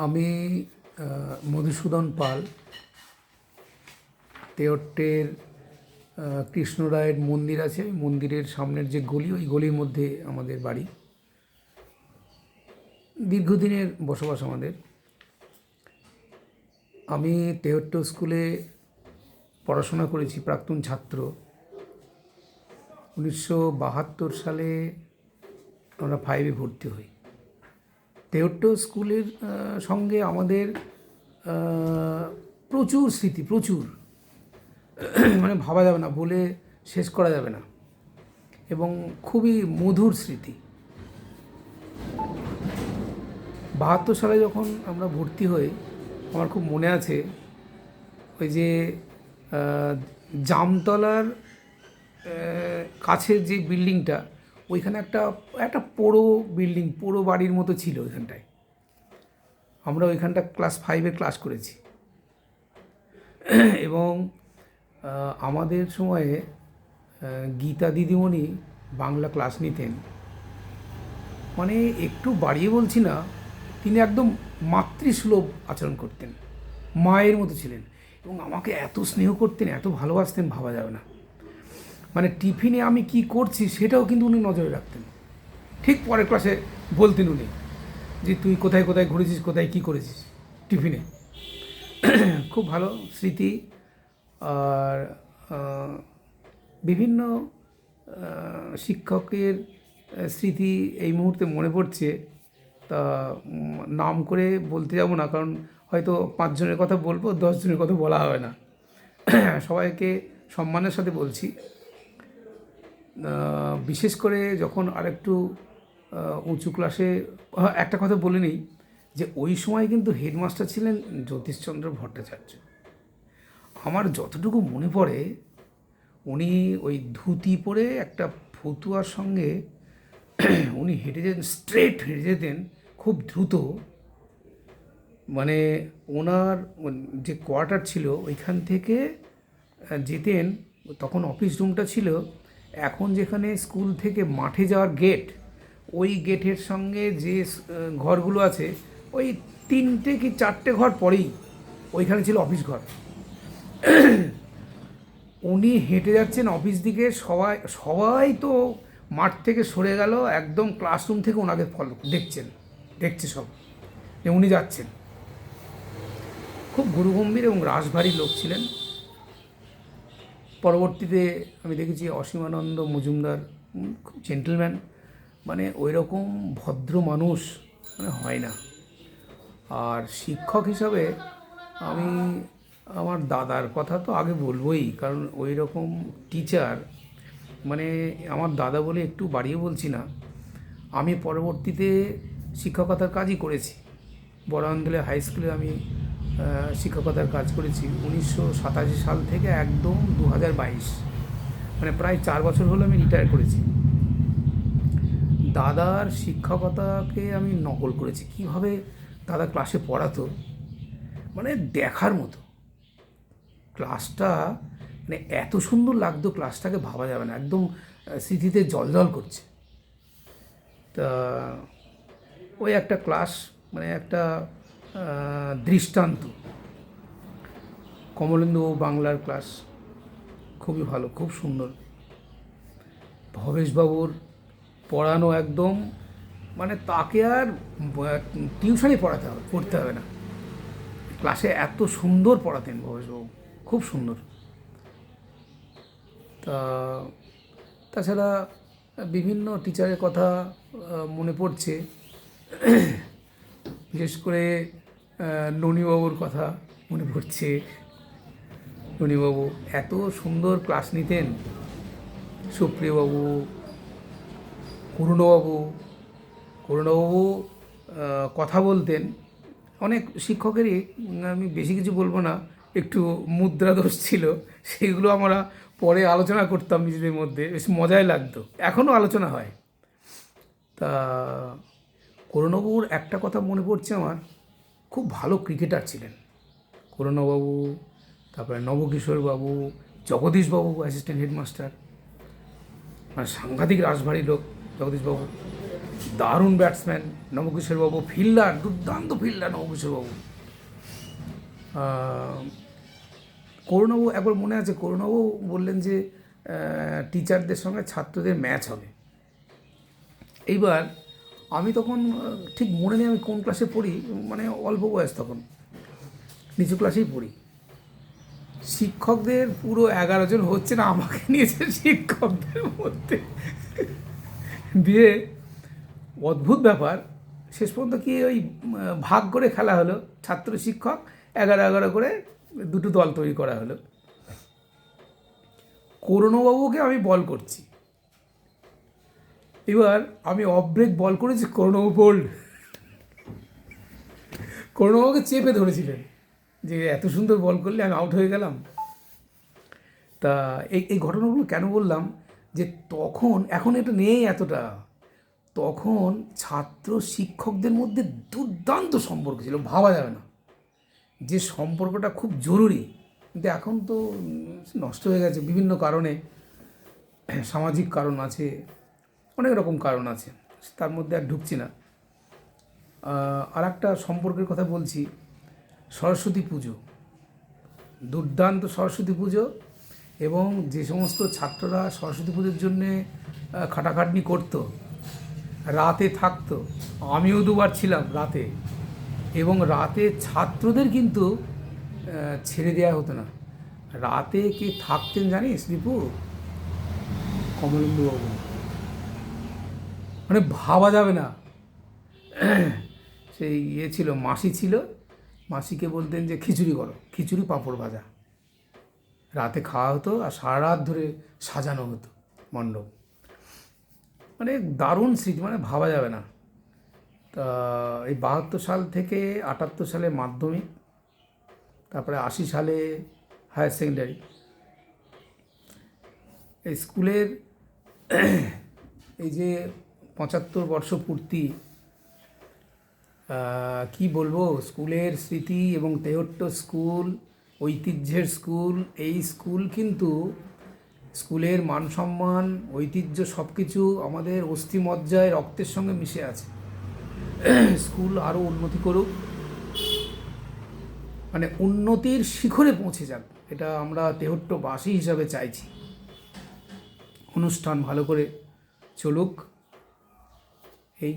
আমি মধুসূদন পাল, তেহট্টের কৃষ্ণরায়ের মন্দির আছে, ওই মন্দিরের সামনের যে গলি, ওই গলির মধ্যে আমাদের বাড়ি। দীর্ঘদিনের বসবাস আমাদের। আমি তেহট্ট স্কুলে পড়াশোনা করেছি, প্রাক্তন ছাত্র। 1972 সালে আমরা 5-এ ভর্তি হই। তেহট্ট স্কুলের সঙ্গে আমাদের প্রচুর স্মৃতি, প্রচুর, মানে ভাবা যাবে না, বলে শেষ করা যাবে না, এবং খুবই মধুর স্মৃতি। 72 সালে যখন আমরা ভর্তি হই, আমার খুব মনে আছে, ওই যে জামতলার কাছের যে বিল্ডিংটা, ওইখানে একটা একটা পোড়ো বিল্ডিং, পোড়ো বাড়ির মতো ছিল ওইখানটায়। আমরা ওইখানটা ক্লাস 5-এ ক্লাস করেছি। এবং আমাদের সময়ে গীতা দিদিমণি বাংলা ক্লাস নিতেন, মানে একটু বাড়িয়ে বলছি না, তিনি একদম মাতৃসুলভ আচরণ করতেন, মায়ের মতো ছিলেন, এবং আমাকে এত স্নেহ করতেন, এত ভালোবাসতেন, ভাবা যাবে না। মানে টিফিনে আমি কি করছি সেটাও কিন্তু উনি নজরে রাখতেন। ঠিক পরের ক্লাসে বলতেন উনি যে তুই কোথায় কোথায় ঘুরেছিস, কোথায় কী করেছিস টিফিনে। খুব ভালো স্মৃতি। আর বিভিন্ন শিক্ষকের স্মৃতি এই মুহূর্তে মনে পড়ছে, তা নাম করে বলতে যাব না, কারণ হয়তো 5 জনের কথা বলবো, 10 জনের কথা বলা হবে না। সবাইকে সম্মানের সাথে বলছি। বিশেষ করে যখন আরেকটু উঁচু ক্লাসে, একটা কথা বলে নিই যে ওই সময় কিন্তু হেডমাস্টার ছিলেন জ্যোতিষচন্দ্র ভট্টাচার্য। আমার যতটুকু মনে পড়ে, উনি ওই ধুতি পরে একটা ফতুয়ার সঙ্গে উনি হেঁটে যেতেন, স্ট্রেট হেঁটে যেতেন, খুব দ্রুত। মানে ওনার যে কোয়ার্টার ছিল ওইখান থেকে যেতেন, তখন অফিস রুমটা ছিল, এখন যেখানে স্কুল থেকে মাঠে যাওয়ার গেট, ওই গেটের সঙ্গে যে ঘরগুলো আছে, ওই 3টে কি 4টে ঘর পরেই ওইখানে ছিল অফিস ঘর। উনি হেঁটে যাচ্ছেন অফিস দিকে, সবাই সবাই তো মাঠ থেকে সরে গেল, একদম ক্লাসরুম থেকে ওনাকে ফলো দেখছে সব যে উনি যাচ্ছেন। খুব গুরুগম্ভীর এবং রাশভারী লোক ছিলেন। পরবর্তীতে আমি দেখেছি অসীমানন্দ মজুমদার, খুব জেন্টলম্যান, মানে ওই রকম ভদ্র মানুষ মানে হয় না। আর শিক্ষক হিসাবে আমি আমার দাদার কথা তো আগে বলবোই, কারণ ওই রকম টিচার, মানে আমার দাদা বলে একটু বাড়িয়ে বলছি না। আমি পরবর্তীতে শিক্ষকতার কাজই করেছি। বড়ান্দলে হাই স্কুলে আমি শিক্ষকতার কাজ করেছি 1987 সাল থেকে একদম 2022, মানে প্রায় 4 বছর হলো আমি রিটায়ার করেছি। দাদার শিক্ষকতাকে আমি নকল করেছি, কীভাবে দাদা ক্লাসে পড়াতো, মানে দেখার মতো। ক্লাসটা মানে এত সুন্দর লাগতো, ক্লাসটাকে ভাবা যাবে না, একদম স্মৃতিতে জলজল করছে। তা ওই একটা ক্লাস, মানে একটা দৃষ্টান্ত। কমলেন্দুবাবু বাংলার ক্লাস খুবই ভালো, খুব সুন্দর। ভবেশবাবুর পড়ানো একদম, মানে তাকে আর টিউশনই পড়তে হবে না, ক্লাসে এত সুন্দর পড়াতেন ভবেশবাবু, খুব সুন্দর। তাছাড়া বিভিন্ন টিচারের কথা মনে পড়ছে, বিশেষ করে ননীবাবুর কথা মনে পড়ছে। ননীবাবু এত সুন্দর ক্লাস নিতেন। সুপ্রিয়বাবু, করুণাবাবু কথা বলতেন। অনেক শিক্ষকেরই, আমি বেশি কিছু বলবো না, একটু মুদ্রা দোষ ছিল, সেগুলো আমরা পরে আলোচনা করতাম নিজেদের মধ্যে, বেশ মজাই লাগতো, এখনও আলোচনা হয়। তা করুণাবাবুর একটা কথা মনে পড়ছে আমার, খুব ভালো ক্রিকেটার ছিলেন করুণাবাবু। তারপরে নবকিশোরবাবু, জগদীশবাবু অ্যাসিস্ট্যান্ট হেডমাস্টার, মানে সাংঘাতিক রাশভারী লোক জগদীশবাবু। দারুণ ব্যাটসম্যান নবকিশোরবাবু, ফিল্ডার, দুর্দান্ত ফিল্ডার নবকিশোরবাবু। করুণাবাবু একবার মনে আছে, করুণাবাবু বললেন যে টিচারদের সঙ্গে ছাত্রদের ম্যাচ হবে। এইবার আমি তখন ঠিক মনে নেই আমি কোন ক্লাসে পড়ি, মানে অল্প বয়স তখন, নিচু ক্লাসেই পড়ি। শিক্ষকদের পুরো 11 জন হচ্ছে না, আমাকে নিয়েছে শিক্ষকদের মধ্যে। দিয়ে অদ্ভুত ব্যাপার, শেষ পর্যন্ত কি ওই ভাগ করে খেলা হলো, ছাত্র শিক্ষক 11-11 করে দুটো দল তৈরি করা হলো। করুণাবাবুকে আমি বল করছি, এবার আমি অফ ব্রেক বল করেছি, করুণাবাবু বোল্ড। করুণাবাবুকে চেপে ধরেছিলেন যে এত সুন্দর বল করলে, আমি আউট হয়ে গেলাম। তা এই ঘটনাগুলো কেন বললাম, যে তখন, এখন এটা নেই এতটা, তখন ছাত্র শিক্ষকদের মধ্যে দুর্দান্ত সম্পর্ক ছিল, ভাবা যাবে না, যে সম্পর্কটা খুব জরুরি। কিন্তু এখন তো নষ্ট হয়ে গেছে বিভিন্ন কারণে, সামাজিক কারণ আছে, অনেক রকম কারণ আছে, তার মধ্যে আর ঢুকছি না। আর একটা সম্পর্কের কথা বলছি, সরস্বতী পুজো, দুর্দান্ত সরস্বতী পুজো। এবং যে সমস্ত ছাত্ররা সরস্বতী পুজোর জন্যে খাটাখাটনি করতো, রাতে থাকতো, আমিও দুবার ছিলাম রাতে, এবং রাতে ছাত্রদের কিন্তু ছেড়ে দেওয়া হতো না। রাতে কে থাকতেন জানিস দীপু? কমলেন্দুবাবু, মানে ভাবা যাবে না। সেই ছিল, মাসি ছিল, মাসিকে বলতেন যে খিচুড়ি করো, খিচুড়ি পাঁপড় ভাজা, রাতে খাওয়া হতো আর সারা রাত ধরে সাজানো হতো মণ্ডপ। মানে দারুণ স্মৃতি, মানে ভাবা যাবে না। তা এই 72 সাল থেকে 78 সালে মাধ্যমিক, তারপরে 80 সালে হায়ার সেকেন্ডারি। এই স্কুলের এই যে 75 বর্ষ পূর্তি, কি বলবো, স্কুলের স্মৃতি এবং 73 স্কুল, ঐতিহ্যের স্কুল। এই স্কুল কিন্তু, স্কুলের মান সম্মান, ঐতিহ্য সব কিছু আমাদের অস্থিমজ্জায় রক্তের সঙ্গে মিশে আছে। স্কুল আরও উন্নতি করুক, মানে উন্নতির শিখরে পৌঁছে যাক, এটা আমরা 73বাসী হিসাবে চাইছি। অনুষ্ঠান ভালো করে চলুক, এই